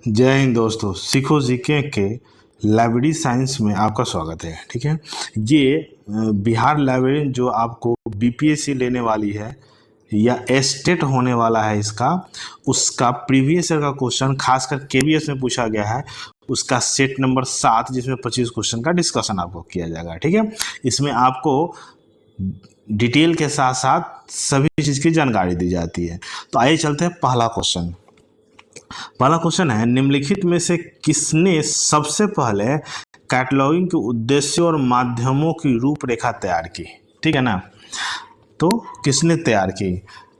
जय हिंद दोस्तों, सीखो जीके के लाइब्रेरी साइंस में आपका स्वागत है। ठीक है, ये बिहार लाइब्रेरी जो आपको बीपीएससी लेने वाली है या एस्टेट होने वाला है इसका, उसका प्रीवियस ईयर का क्वेश्चन खासकर केवीएस में पूछा गया है। उसका सेट नंबर 7 जिसमें 25 क्वेश्चन का डिस्कशन आपको किया जाएगा। ठीक है, इसमें आपको डिटेल के साथ साथ सभी चीज़ की जानकारी दी जाती है। तो आइए चलते हैं पहला क्वेश्चन। पहला क्वेश्चन है, निम्नलिखित में से किसने सबसे पहले कैटलॉगिंग के उद्देश्यों और माध्यमों की रूपरेखा तैयार की? ठीक है ना, तो किसने तैयार की?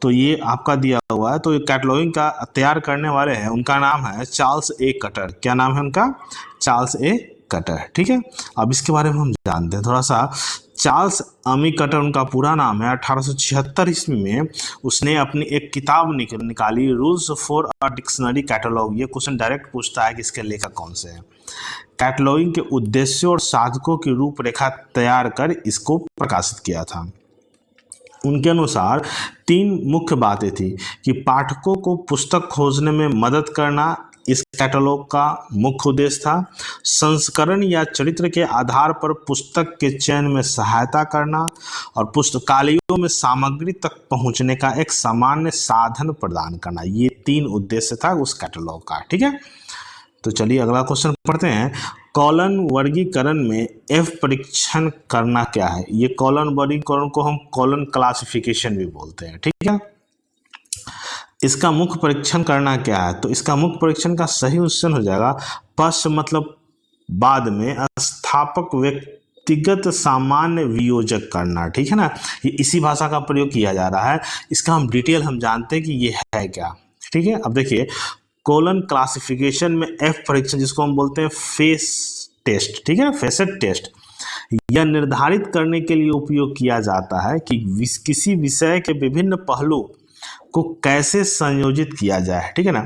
तो ये आपका दिया हुआ है। तो ये कैटलॉगिंग का तैयार करने वाले हैं, उनका नाम है चार्ल्स ए कटर। क्या नाम है उनका? चार्ल्स ए कटर। ठीक है, अब इसके बारे में हम जानते हैं थोड़ा सा। चार्ल्स अमी कटर उनका पूरा नाम है। 1876 ईस्वी में उसने अपनी एक किताब निकाली, rules for a dictionary catalogue. ये क्वेश्चन डायरेक्ट पूछता है कि इसके लेखक कौन से हैं। कैटलॉगिंग के उद्देश्यों और साधकों की रूपरेखा तैयार कर इसको प्रकाशित किया था। उनके अनुसार 3 मुख्य बातें थी कि पाठकों को पुस्तक खोजने में मदद करना इस कैटलॉग का मुख्य उद्देश्य था। संस्करण या चरित्र के आधार पर पुस्तक के चयन में सहायता करना और पुस्तकालयों में सामग्री तक पहुंचने का एक सामान्य साधन प्रदान करना। ये 3 उद्देश्य था उस कैटलॉग का। ठीक है, तो चलिए अगला क्वेश्चन पढ़ते हैं। कॉलन वर्गीकरण में एफ परीक्षण करना क्या है? ये कॉलन वर्गीकरण को हम कॉलन क्लासिफिकेशन भी बोलते हैं। ठीक है, इसका मुख्य परीक्षण करना क्या है? तो इसका मुख्य परीक्षण का सही उत्तर हो जाएगा पश्च मतलब बाद में स्थापक व्यक्तिगत सामान्य वियोजक करना। ठीक है ना, ये इसी भाषा का प्रयोग किया जा रहा है। इसका हम डिटेल हम जानते हैं कि ये है क्या। ठीक है, अब देखिए कोलन क्लासिफिकेशन में एफ परीक्षण जिसको हम बोलते हैं फेस टेस्ट। ठीक है, फेसेट टेस्ट, यह निर्धारित करने के लिए उपयोग किया जाता है कि किसी विषय के विभिन्न पहलू को कैसे संयोजित किया जाए। ठीक है ना,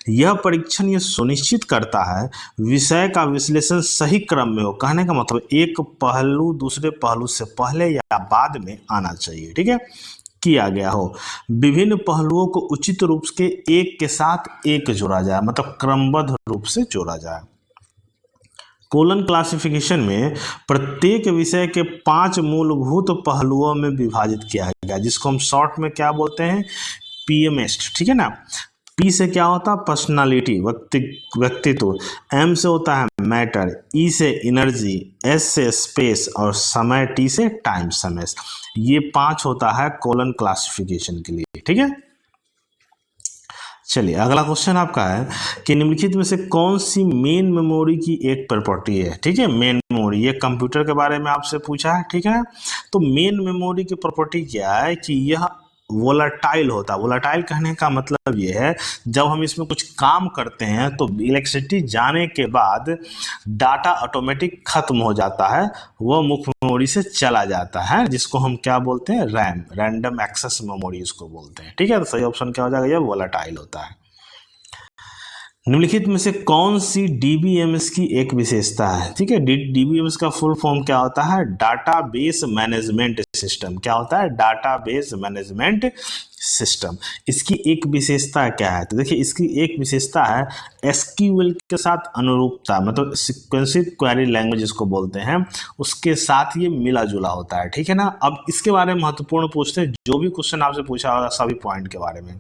यह परीक्षण यह सुनिश्चित करता है विषय का विश्लेषण सही क्रम में हो। कहने का मतलब एक पहलू दूसरे पहलू से पहले या बाद में आना चाहिए। ठीक है, किया गया हो। विभिन्न पहलुओं को उचित रूप से एक के साथ एक जोड़ा जाए, मतलब क्रमबद्ध रूप से जोड़ा जाए। कोलन क्लासिफिकेशन में प्रत्येक विषय के 5 मूलभूत पहलुओं में विभाजित किया गया, जिसको हम शॉर्ट में क्या बोलते हैं? पीएमएस। ठीक है ना, पी से क्या होता है? पर्सनालिटी, व्यक्तित्व। एम से होता है मैटर, ई से एनर्जी, एस से स्पेस और समय, टी से टाइम, समय। ये 5 होता है कोलन क्लासिफिकेशन के लिए। ठीक है, चलिए अगला क्वेश्चन आपका है कि निम्नलिखित में से कौन सी मेन मेमोरी की एक प्रॉपर्टी है? ठीक है, मेन मेमोरी, ये कंप्यूटर के बारे में आपसे पूछा है। ठीक है, तो मेन मेमोरी की प्रॉपर्टी क्या है कि यह वोलाटाइल होता है। वोलाटाइल कहने का मतलब ये है जब हम इसमें कुछ काम करते हैं तो इलेक्ट्रिसिटी जाने के बाद डाटा ऑटोमेटिक खत्म हो जाता है, वह मुख्य मेमोरी से चला जाता है, जिसको हम क्या बोलते हैं? रैम, रैंडम एक्सेस मेमोरी इसको बोलते हैं। ठीक है, तो सही ऑप्शन क्या हो जाएगा? ये वोलाटाइल होता है। निम्नलिखित में से कौन सी डीबीएमएस की एक विशेषता है? ठीक है, डीबीएमएस का फुल फॉर्म क्या होता है? Database management system. क्या होता है? Database management system. इसकी एक विशेषता क्या है? तो देखिए इसकी एक विशेषता है एसक्यूएल के साथ अनुरूपता, मतलब सीक्वेंशियल क्वेरी लैंग्वेज जिसको बोलते हैं, उसके साथ ये मिला जुला होता है। ठीक है ना, अब इसके बारे में महत्वपूर्ण पूछते हैं, जो भी क्वेश्चन आपसे पूछा होगा सभी पॉइंट के बारे में।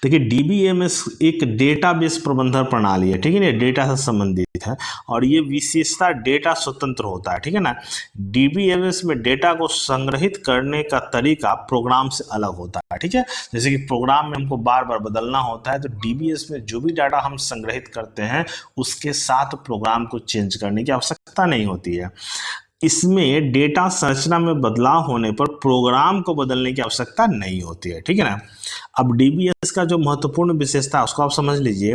देखिए डीबीएमएस एक डेटाबेस प्रबंधन प्रणाली है। ठीक है ना, डेटा से संबंधित है और ये विशेषता डेटा स्वतंत्र होता है। ठीक है ना, डीबीएमएस में डेटा को संग्रहित करने का तरीका प्रोग्राम से अलग होता है। ठीक है, जैसे कि प्रोग्राम में हमको बार बार बदलना होता है, तो डीबीएमएस में जो भी डाटा हम संग्रहित करते हैं उसके साथ प्रोग्राम को चेंज करने की आवश्यकता नहीं होती है। इसमें डेटा संरचना में बदलाव होने पर प्रोग्राम को बदलने की आवश्यकता नहीं होती है। ठीक है ना, अब डीबीएस का जो महत्वपूर्ण विशेषता है उसको आप समझ लीजिए।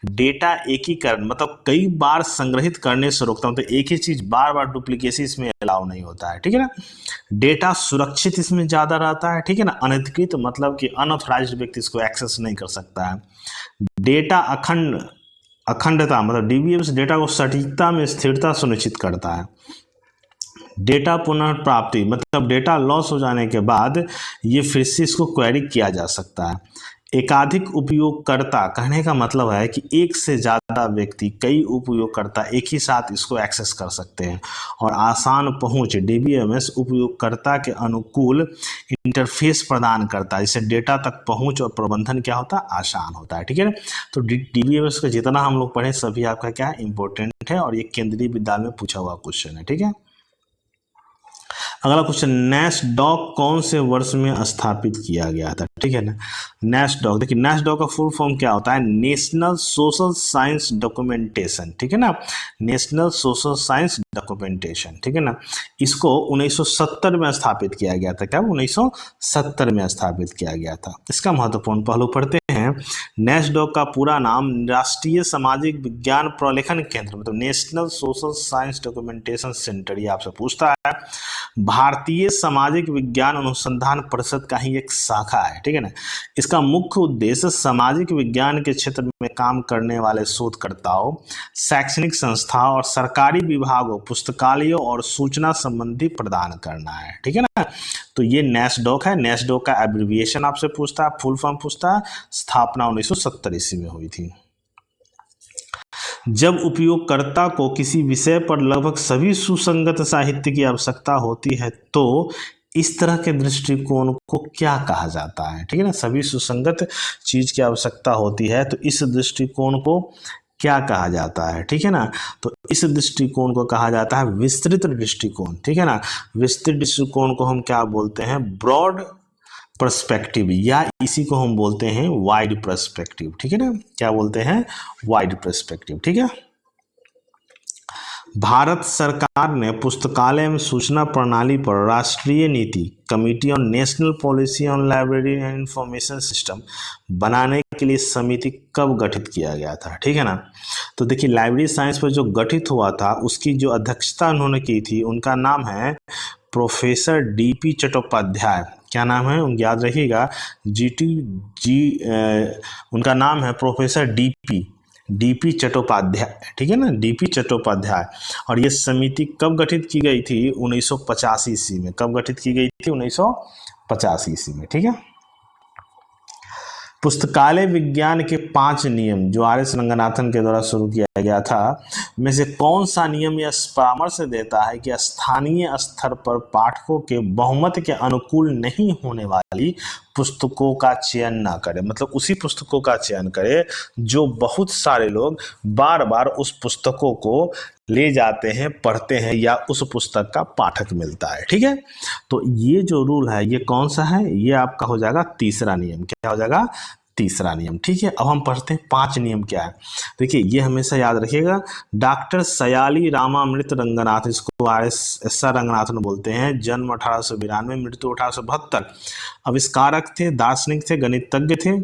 डेटा एकीकरण, मतलब कई बार संग्रहित करने से रोकता है, मतलब एक ही चीज बार बार डुप्लीकेसी इसमें अलाउ नहीं होता है। ठीक है ना, डेटा सुरक्षित इसमें ज्यादा रहता है। ठीक है ना, अनधिकृत मतलब कि अनऑथराइज्ड व्यक्ति इसको एक्सेस नहीं कर सकता है। डेटा अखंडता, मतलब डीबीएस डेटा को सटीकता में स्थिरता सुनिश्चित करता है। डेटा पुनर्प्राप्ति, मतलब डेटा लॉस हो जाने के बाद ये फिर से इसको क्वेरी किया जा सकता है। एकाधिक उपयोगकर्ता, कहने का मतलब है कि एक से ज़्यादा व्यक्ति, कई उपयोगकर्ता एक ही साथ इसको एक्सेस कर सकते हैं। और आसान पहुंच, डीबीएमएस उपयोगकर्ता के अनुकूल इंटरफेस प्रदान करता है, जिससे डेटा तक पहुंच और प्रबंधन क्या होता है, आसान होता है। ठीक है ना। तो डीबीएमएस का जितना हम लोग पढ़े सभी आपका क्या है, इंपॉर्टेंट है, और ये केंद्रीय विद्यालय में पूछा हुआ क्वेश्चन है। ठीक है। अगला क्वेश्चन, नेस्डॉक कौन से वर्ष में स्थापित किया गया था? ठीक है ना। नेस्डॉक, देखिए नेस्डॉक का फुल फॉर्म क्या होता है, नेशनल सोशल साइंस डॉक्यूमेंटेशन। ठीक है ना, नेशनल सोशल साइंस डॉक्यूमेंटेशन। ठीक है ना। इसको 1970 में स्थापित किया गया था। क्या 1970 में स्थापित किया गया था। इसका महत्वपूर्ण पहलू पढ़ते हैं। नेस्डॉक का पूरा नाम राष्ट्रीय सामाजिक विज्ञान प्रलेखन केंद्र, मतलब national social science documentation centre, ये आपसे पूछता है। भारतीय सामाजिक विज्ञान अनुसंधान परिषद का ही एक शाखा है। ठीक है ना। इसका मुख्य उद्देश्य सामाजिक विज्ञान के क्षेत्र में काम करने वाले शोधकर्ताओं, शैक्षणिक संस्थाओं और सरकारी विभागों, पुस्तकालयों और सूचना संबंधी प्रदान करना है। ठीक है ना। तो ये नेस्डॉक है। नेस्डॉक का एब्रिविएशन आपसे पूछता है, फुल फॉर्म पूछता है। स्थापना 1970 ईस्वी में हुई थी। जब उपयोगकर्ता को किसी विषय पर लगभग सभी सुसंगत साहित्य की आवश्यकता होती है तो इस तरह के दृष्टिकोण को क्या कहा जाता है? ठीक है ना। सभी सुसंगत चीज की आवश्यकता होती है तो इस दृष्टिकोण को क्या कहा जाता है? ठीक है ना। तो इस दृष्टिकोण को कहा जाता है विस्तृत दृष्टिकोण। ठीक है ना। विस्तृत दृष्टिकोण को हम क्या बोलते हैं? ब्रॉड पर्सपेक्टिव, या इसी को हम बोलते हैं वाइड पर्सपेक्टिव। ठीक है ना। क्या बोलते हैं? Wide perspective. ठीक है। भारत सरकार ने पुस्तकालय में सूचना प्रणाली पर राष्ट्रीय नीति committee on national policy on library and information system बनाने के लिए समिति कब गठित किया गया था? ठीक है ना। तो देखिए लाइब्रेरी साइंस पर जो गठित हुआ था उसकी जो अध्यक्षता उन्होंने की थी, उनका नाम है प्रोफेसर डीपी चट्टोपाध्याय। क्या नाम है? उनकी याद रखिएगा, उनका नाम है प्रोफेसर डीपी चट्टोपाध्याय। ठीक है ना, डीपी चट्टोपाध्याय। और ये समिति कब गठित की गई थी? 1985 ईस्वी में। कब गठित की गई थी? 1985 ईस्वी में। ठीक है। पुस्तकालय विज्ञान के 5 नियम जो आर.एस. रंगनाथन के द्वारा शुरू किया गया था, में से कौन सा नियम यह परामर्श देता है कि स्थानीय स्तर पर पाठकों के बहुमत के अनुकूल नहीं होने वाली पुस्तकों का चयन न करें? मतलब उसी पुस्तकों का चयन करें जो बहुत सारे लोग बार बार उस पुस्तकों को ले जाते हैं, पढ़ते हैं, या उस पुस्तक का पाठक मिलता है। ठीक है। तो ये जो रूल है ये कौन सा है? ये आपका हो जाएगा तीसरा नियम। क्या हो जाएगा? तीसरा नियम। ठीक है। अब हम पढ़ते हैं 5 नियम क्या है। देखिए ये हमेशा याद रखिएगा। डॉक्टर सयाली रामामृत रंगनाथ, इसको आर.एस. रंगनाथन बोलते हैं, जन्म 1892, मृत्यु 1872। आविष्कारक थे, दार्शनिक थे, गणितज्ञ थे।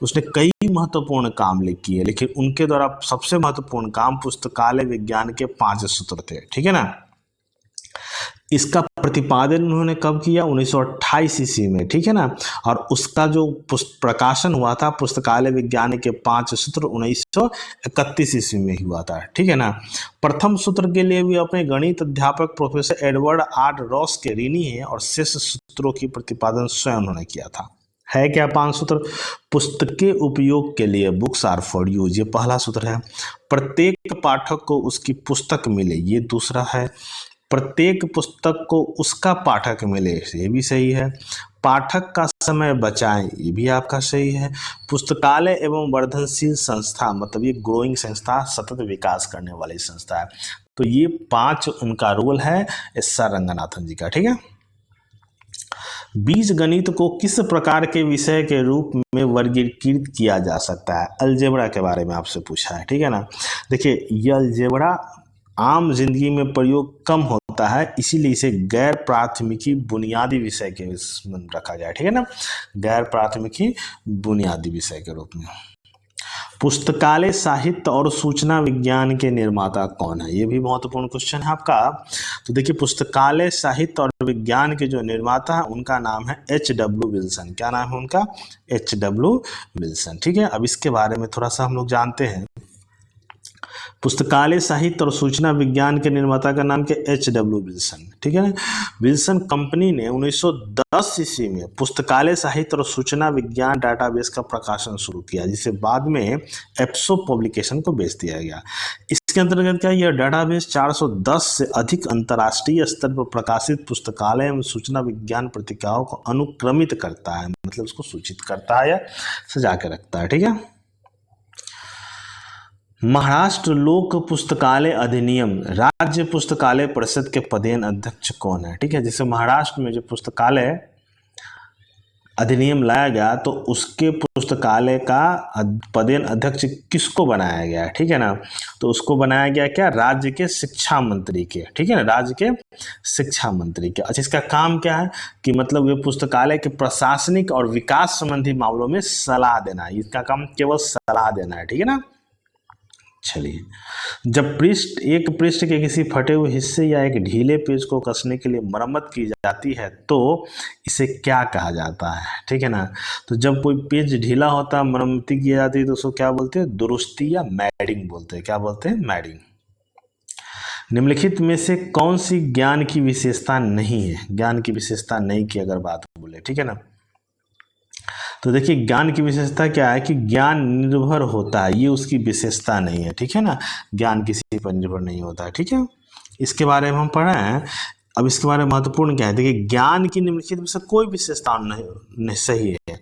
उसने कई महत्वपूर्ण काम किए, लेकिन उनके द्वारा सबसे महत्वपूर्ण काम पुस्तकालय विज्ञान के 5 सूत्र थे। ठीक है ना। इसका प्रतिपादन उन्होंने कब किया? 1928 ईस्वी में। ठीक है ना। और उसका जो प्रकाशन हुआ था पुस्तकालय विज्ञान के 5 सूत्र 1931 ईस्वी में हुआ था। ठीक है ना। प्रथम सूत्र के लिए भी अपने गणित अध्यापक प्रोफेसर एडवर्ड आर रॉस के ऋणी है, और शेष सूत्रों की प्रतिपादन स्वयं उन्होंने किया था। है क्या 5 सूत्र? पुस्तक के उपयोग के लिए, बुक्स आर फॉर यूज, ये पहला सूत्र है। प्रत्येक पाठक को उसकी पुस्तक मिले, ये दूसरा है। प्रत्येक पुस्तक को उसका पाठक मिले, ये भी सही है। पाठक का समय बचाएं, ये भी आपका सही है। पुस्तकालय एवं वर्धनशील संस्था, मतलब ये ग्रोइंग संस्था, सतत विकास करने वाली संस्था है। तो ये 5 उनका रोल है एस आर रंगनाथन जी का। ठीक है। बीज गणित को किस प्रकार के विषय के रूप में वर्गीकृत किया जा सकता है? अलजेब्रा के बारे में आपसे पूछा है। ठीक है ना। देखिए ये अलजेब्रा आम जिंदगी में प्रयोग कम होता है, इसीलिए इसे गैर प्राथमिकी बुनियादी विषय के में रखा गया है। ठीक है ना। गैर प्राथमिकी बुनियादी विषय के रूप में। पुस्तकालय साहित्य और सूचना विज्ञान के निर्माता कौन है? ये भी महत्वपूर्ण क्वेश्चन है आपका। तो देखिए पुस्तकालय साहित्य और विज्ञान के जो निर्माता है उनका नाम है H.W. विल्सन। क्या नाम है उनका? H.W. विल्सन। ठीक है। अब इसके बारे में थोड़ा सा हम लोग जानते हैं। पुस्तकालय साहित्य और सूचना विज्ञान के निर्माता का नाम क्या, H.W. विल्सन, ठीक है ना। विल्सन कंपनी ने 1910 ईस्वी में पुस्तकालय साहित्य और सूचना विज्ञान डाटाबेस का प्रकाशन शुरू किया, जिसे बाद में एप्सो पब्लिकेशन को बेच दिया गया। इसके अंतर्गत क्या, यह डाटाबेस 410 से अधिक अंतर्राष्ट्रीय स्तर पर प्रकाशित पुस्तकालय एवं सूचना विज्ञान पत्रिकाओं को अनुक्रमित करता है, मतलब उसको सूचित करता है या सजा के रखता है, ठीक है। महाराष्ट्र लोक पुस्तकालय अधिनियम राज्य पुस्तकालय परिषद के पदेन अध्यक्ष कौन है, ठीक है। जैसे महाराष्ट्र में जो पुस्तकालय अधिनियम लाया गया तो उसके पुस्तकालय का पदेन अध्यक्ष किसको बनाया गया है, ठीक है ना। तो उसको बनाया गया क्या, राज्य के शिक्षा मंत्री के, ठीक है ना, राज्य के शिक्षा मंत्री के। अच्छा, इसका काम क्या है कि मतलब ये पुस्तकालय के प्रशासनिक और विकास संबंधी मामलों में सलाह देना है, इसका काम केवल सलाह देना है, ठीक है ना। चलिए, जब एक पृष्ठ के किसी फटे हुए हिस्से या एक ढीले पेज को कसने के लिए मरम्मत की जाती है तो इसे क्या कहा जाता है, ठीक है ना। तो जब कोई पेज ढीला होता है, मरम्मती की जाती है तो उसको क्या बोलते हैं, दुरुस्ती या मैडिंग बोलते हैं। क्या बोलते हैं, मैडिंग। निम्नलिखित में से कौन सी ज्ञान की विशेषता नहीं है, ज्ञान की विशेषता नहीं की अगर बात बोले, ठीक है ना। तो देखिए, ज्ञान की विशेषता क्या है कि ज्ञान निर्भर होता है, ये उसकी विशेषता नहीं है, ठीक है ना। ज्ञान किसी पर निर्भर नहीं होता है, ठीक है। इसके बारे में हम पढ़े हैं। अब इसके बारे में महत्वपूर्ण क्या है, देखिए, ज्ञान की निम्नलिखित में से कोई विशेषता नहीं सही है,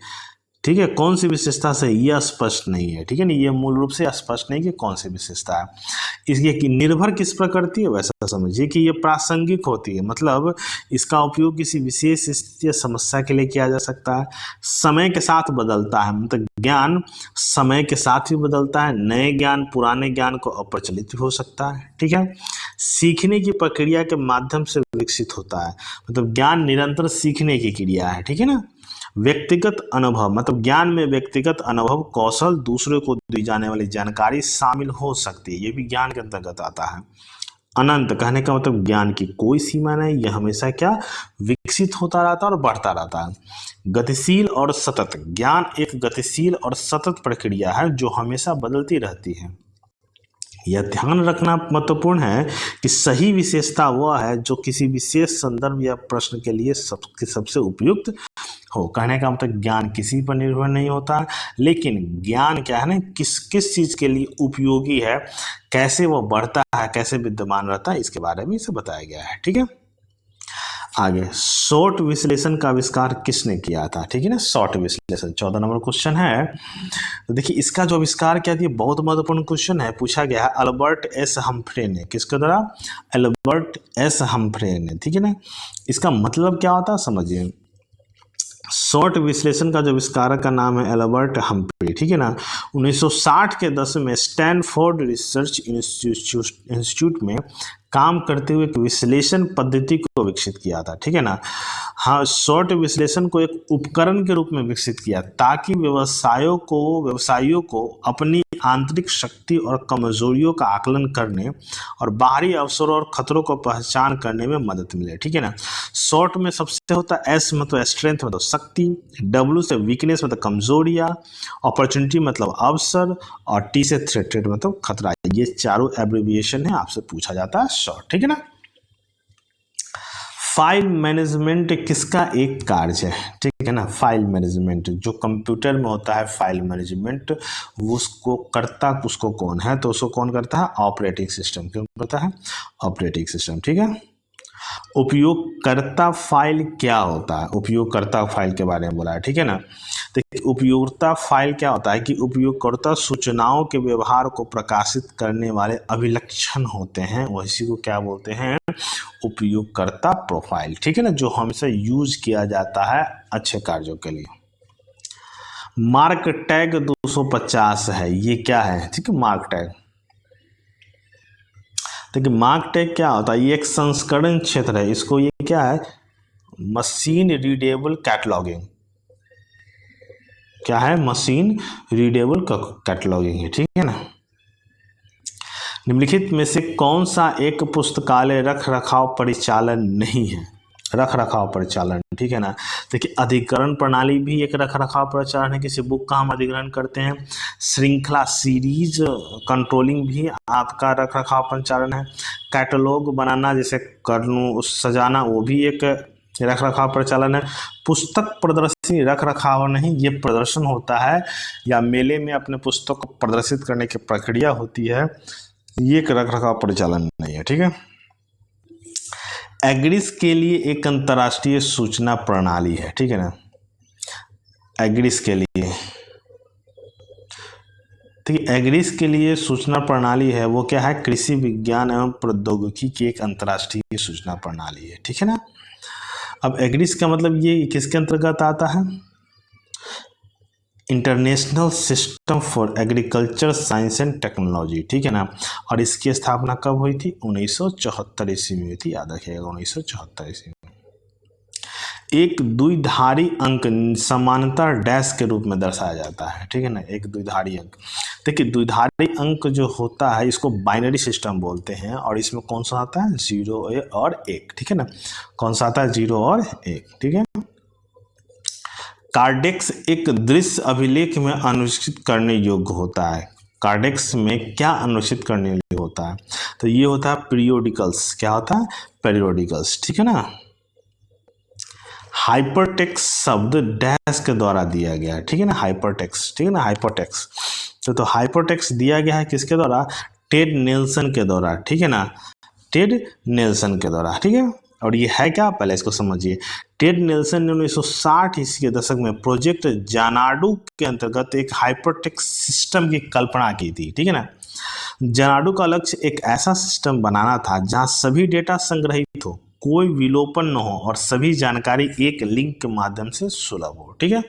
ठीक है। कौन सी विशेषता से, ये स्पष्ट नहीं है, ठीक है ना। ये मूल रूप से स्पष्ट नहीं कि कौन सी विशेषता है। इसलिए कि निर्भर किस पर करती है, वैसा समझिए कि ये प्रासंगिक होती है, मतलब इसका उपयोग किसी विशेष स्थिति या समस्या के लिए किया जा सकता है। समय के साथ बदलता है, मतलब ज्ञान समय के साथ भी बदलता है, नए ज्ञान पुराने ज्ञान को अप्रचलित भी हो सकता है, ठीक है। सीखने की प्रक्रिया के माध्यम से विकसित होता है, मतलब ज्ञान निरंतर सीखने की क्रिया है, ठीक है ना। व्यक्तिगत अनुभव, मतलब ज्ञान में व्यक्तिगत अनुभव, कौशल, दूसरे को दी जाने वाली जानकारी शामिल हो सकती है, ये भी ज्ञान के अंतर्गत आता है। अनंत कहने का मतलब ज्ञान की कोई सीमा नहीं, यह हमेशा क्या, विकसित होता रहता है और बढ़ता रहता है। गतिशील और सतत, ज्ञान एक गतिशील और सतत प्रक्रिया है जो हमेशा बदलती रहती है। यह ध्यान रखना महत्वपूर्ण है कि सही विशेषता वह है जो किसी विशेष संदर्भ या प्रश्न के लिए सबसे उपयुक्त हो। कहने का मतलब ज्ञान किसी पर निर्भर नहीं होता, लेकिन ज्ञान क्या है ना, किस किस चीज़ के लिए उपयोगी है, कैसे वो बढ़ता है, कैसे विद्यमान रहता है, इसके बारे में इसे बताया गया है, ठीक है। आगे, शॉर्ट विश्लेषण का आविष्कार किसने किया था, ठीक है ना। शॉर्ट विश्लेषण 14 नंबर क्वेश्चन है। तो देखिए, इसका जो आविष्कार किया था, बहुत महत्वपूर्ण क्वेश्चन है, पूछा गया है अल्बर्ट एस हम्फ्रे ने। किसके द्वारा, अल्बर्ट एस हम्फ्रे ने, ठीक है ना। इसका मतलब क्या होता है समझिए। शॉर्ट विश्लेषण का जो आविष्कारक का नाम है अल्बर्ट हम्फ्रे, ठीक है ना। 1960 के दशक में स्टैनफोर्ड रिसर्च इंस्टीट्यूट में काम करते हुए एक विश्लेषण पद्धति को विकसित किया था, ठीक है ना। हाँ, शॉर्ट विश्लेषण को एक उपकरण के रूप में विकसित किया ताकि व्यवसायियों को अपनी आंतरिक शक्ति और कमजोरियों का आकलन करने और बाहरी अवसरों और खतरों को पहचान करने में मदद मिले, ठीक है ना। शॉर्ट में सबसे होता है एस मतलब स्ट्रेंथ मतलब शक्ति, डब्ल्यू से वीकनेस मतलब कमजोरियां, अपॉर्चुनिटी मतलब अवसर, और टी से थ्रेटेड मतलब खतरा। ये चारों एब्रिविएशन है, आपसे पूछा जाता है शॉर्ट, ठीक है ना। फाइल मैनेजमेंट किसका एक कार्य है, ठीक है ना। फाइल मैनेजमेंट जो कंप्यूटर में होता है, फाइल मैनेजमेंट उसको कौन है, तो उसको कौन करता है, ऑपरेटिंग सिस्टम। क्यों करता है, ऑपरेटिंग सिस्टम, ठीक है। उपयोगकर्ता फाइल क्या होता है, उपयोगकर्ता फाइल के बारे में बोला है, ठीक है ना। देखिए, उपयोगिता फाइल क्या होता है कि उपयोगकर्ता सूचनाओं के व्यवहार को प्रकाशित करने वाले अभिलक्षण होते हैं, वैसी को क्या बोलते हैं, उपयोगकर्ता प्रोफाइल, ठीक है ना, जो हमेशा यूज किया जाता है अच्छे कार्यों के लिए। मार्क टैग 250 है, ये क्या है, ठीक है, मार्क टैग। देखिए, मार्क टैग क्या होता है, ये एक संस्करण क्षेत्र है, इसको ये क्या है, मशीन रीडेबल कैटलॉगिंग, क्या है, मशीन रीडेबल कैटलॉगिंग है, ठीक है ना। निम्नलिखित में से कौन सा एक पुस्तकालय रख रखाव परिचालन नहीं है, रख रखाव परिचालन, ठीक है ना। देखिए अधिग्रहण प्रणाली भी एक रख रखाव परिचालन है, किसी बुक का हम अधिग्रहण करते हैं। श्रृंखला सीरीज कंट्रोलिंग भी आपका रख रखाव परिचालन है। कैटलॉग बनाना जैसे करनू सजाना वो भी एक रख रखाव परिचालन है। पुस्तक प्रदर्शनी रख रखाव नहीं, ये प्रदर्शन होता है या मेले में अपने पुस्तक को प्रदर्शित करने की प्रक्रिया होती है, ये एक रख रखाव परिचालन नहीं है, ठीक है। एग्रीज के लिए एक अंतर्राष्ट्रीय सूचना प्रणाली है, ठीक है ना। एग्रीज के लिए, ठीक है, एग्रीज के लिए सूचना प्रणाली है वो क्या है, कृषि विज्ञान एवं प्रौद्योगिकी की एक अंतर्राष्ट्रीय सूचना प्रणाली है, ठीक है ना। अब एग्रीज का मतलब ये किसके अंतर्गत आता है, international system for agriculture science and technology, ठीक है ना। और इसकी स्थापना कब हुई थी, 1974 ईस्वी में हुई थी, याद रखिएगा 1974 ईस्वी में। एक द्विधारी अंक समानांतर डैश के रूप में दर्शाया जाता है, ठीक है ना। एक द्विधारी अंक, देखिए द्विधारी अंक जो होता है इसको बाइनरी सिस्टम बोलते हैं, और इसमें कौन सा आता है, 0 और 1, ठीक है ना। कौन सा आता है, 0 और 1, ठीक है। कार्डेक्स एक दृश्य अभिलेख में अनुष्ठित करने योग्य होता है। कार्डेक्स में क्या अनुष्ठित करने योग्य होता है, तो ये होता है पीरियोडिकल्स, क्या होता है, पीरियोडिकल्स, ठीक है ना। हाइपरटेक्स्ट शब्द डैश के द्वारा दिया गया है, ठीक है ना, हाइपरटेक्स्ट, ठीक है ना, हाइपरटेक्स्ट। तो हाइपरटेक्स्ट दिया गया है किसके द्वारा, टेड नेल्सन के द्वारा, ठीक है ना, टेड नेल्सन के द्वारा, ठीक है। और ये है क्या, पहले इसको समझिए। टेड नेल्सन ने 1960 ईस्वी के दशक में प्रोजेक्ट जानाडू के अंतर्गत एक हाइपरटेक्स्ट सिस्टम की कल्पना की थी, ठीक है ना। जानाडू का लक्ष्य एक ऐसा सिस्टम बनाना था जहां सभी डेटा संग्रहित हो, कोई विलोपन न हो और सभी जानकारी एक लिंक के माध्यम से सुलभ हो, ठीक है।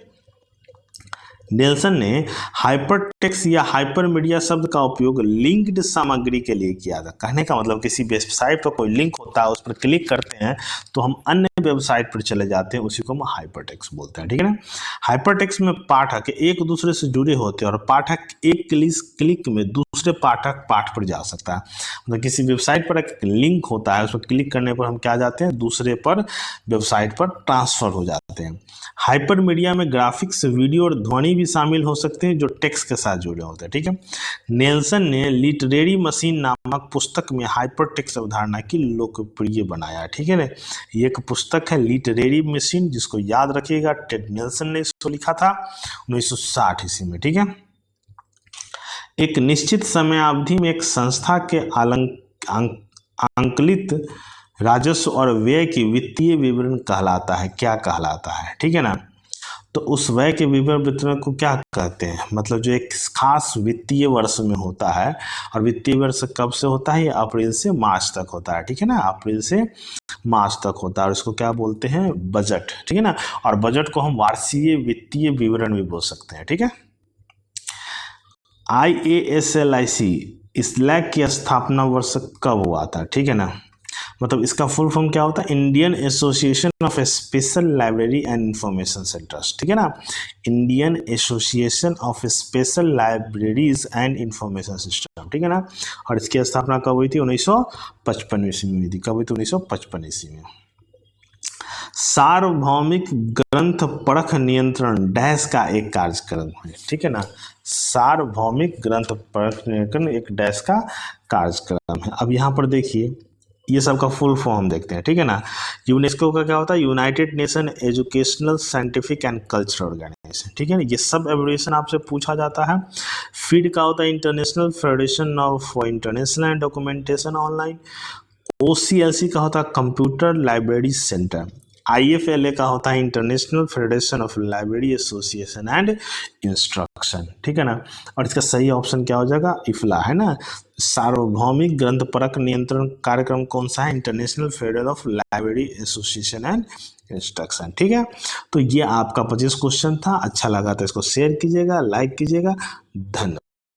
नेल्सन ने हाइपरटेक्स्ट या हाइपरमीडिया शब्द का उपयोग लिंक्ड सामग्री के लिए किया था। कहने का मतलब किसी वेबसाइट पर कोई लिंक होता है, उस पर क्लिक करते हैं तो हम अन्य वेबसाइट पर चले जाते हैं, उसी को हम हाइपरटेक्स्ट बोलते हैं, ठीक है ना। हाइपरटेक्स्ट में पाठक एक दूसरे से जुड़े होते हैं और पाठक एक क्लिक में दूसरे पाठक पाठ पर जा सकता है। मतलब किसी वेबसाइट पर एक लिंक होता है, उस पर क्लिक करने पर हम क्या जाते हैं, दूसरे पर वेबसाइट पर ट्रांसफर हो जाते हैं। हाइपरमीडिया में ग्राफिक्स, वीडियो और ध्वनि भी शामिल हो सकते हैं जो टेक्स्ट के साथ जुड़े होते हैं, ठीक है। नेल्सन ने लिटरेरी मशीन नामक पुस्तक में हाइपरटेक्स्ट अवधारणा की लोकप्रिय बनाया, ठीक है ना। ये एक पुस्तक है लिटरेरी मशीन, जिसको याद रखिएगा, टेड नेल्सन ने इसको लिखा था 1960 ईस्वी में, ठीक है। एक निश्चित समयावधि में एक संस्था के आंकलित राजस्व और व्यय की वित्तीय विवरण कहलाता है, क्या कहलाता है, ठीक है ना। तो उस व्यय के विवरण को क्या कहते हैं, मतलब जो एक खास वित्तीय वर्ष में होता है, और वित्तीय वर्ष कब से होता है, ये अप्रैल से मार्च तक होता है, ठीक है ना, अप्रैल से मार्च तक होता है, और इसको क्या बोलते हैं, बजट, ठीक है ना। और बजट को हम वार्षिक वित्तीय विवरण भी बोल सकते हैं, ठीक है। IASLIC स्लैक की स्थापना वर्ष कब हुआ था, ठीक है ना। मतलब इसका फुल फॉर्म क्या होता है, Indian association of special library and information centres, ठीक है ना। Indian association of special libraries and information system, ठीक है ना। और इसकी स्थापना कब हुई थी, 1955 ईस्वी में हुई थी। कब हुई थी, 1955 ईस्वी में। सार्वभौमिक ग्रंथ परख नियंत्रण डैश का एक कार्यक्रम है, ठीक है ना। सार्वभौमिक ग्रंथ परख नियंत्रण एक डैश का कार्यक्रम है। अब यहाँ पर देखिए ये सब का फुल फॉर्म देखते हैं, ठीक है ना। यूनेस्को का क्या होता है, United Nation Educational Scientific and Cultural Organization, ठीक है ना। ये सब एब्रिविएशन आपसे पूछा जाता है। फीड का होता है international federation of international and documentation online. OCLC का होता है कंप्यूटर लाइब्रेरी सेंटर। IFLA का होता है international federation of library association and instruction, ठीक है ना। और इसका सही ऑप्शन क्या हो जाएगा, इफला, है ना। सार्वभौमिक ग्रंथ परख नियंत्रण कार्यक्रम कौन सा है, international federation of library association and instruction, ठीक है। तो ये आपका 25 क्वेश्चन था। अच्छा लगा तो इसको शेयर कीजिएगा, लाइक कीजिएगा। धन्यवाद।